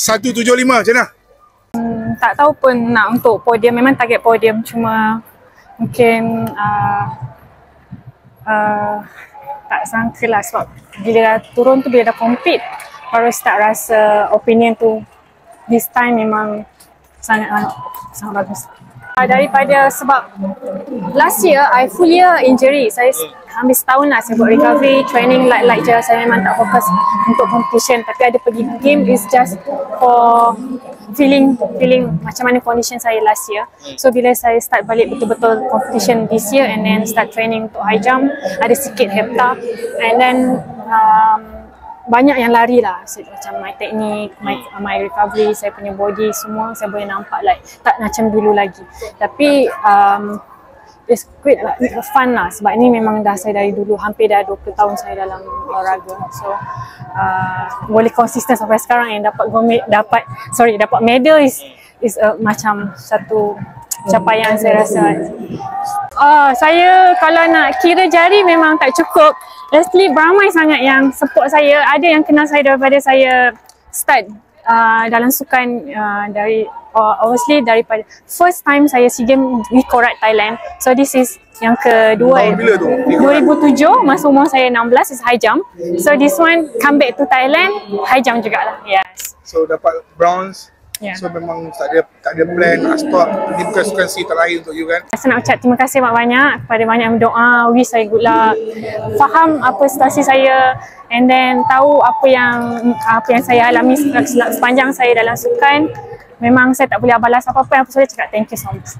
175 macam mana? Tak tahu pun nak untuk podium, memang target podium, cuma mungkin tak sangka lah sebab bila dah turun tu, bila dah compete baru start rasa opinion tu this time memang sangat bagus. Daripada sebab last year I full year injury, saya hampir setahun lah saya buat recovery, training light je, saya memang tak fokus untuk competition, tapi ada pergi game is just for feeling macam mana condition saya last year. So bila saya start balik betul-betul competition this year and then start training untuk high jump, ada sikit hepta and then banyak yang lari lah, macam my technique, my recovery, saya punya body semua saya boleh nampak like tak macam dulu lagi. Tapi it's great lah, it's fun lah sebab ni memang dah saya dari dulu, hampir dah 20 tahun saya dalam olahraga. So boleh konsisten sampai sekarang and dapat medal is macam satu capaian saya rasa. Saya kalau nak kira jari memang tak cukup. Actually ramai sangat yang support saya. Ada yang kenal saya daripada saya start dalam sukan obviously daripada first time saya SEA Games di Korat, Thailand. So this is yang kedua. Tahun bila tu? 2007, masa umur saya 16, is high jump. So this one come back to Thailand, high jump jugalah. Yes. So dapat bronze. Yeah. So memang tak ada plan nak stop. Ini bukan sukan si terakhir untuk you kan? Saya nak ucap terima kasih banyak kepada banyak yang berdoa, wish saya good luck, faham apa situasi saya and then tahu apa yang saya alami sepanjang saya dalam sukan. Memang saya tak boleh balas apa-apa yang saya cakap, thank you so much.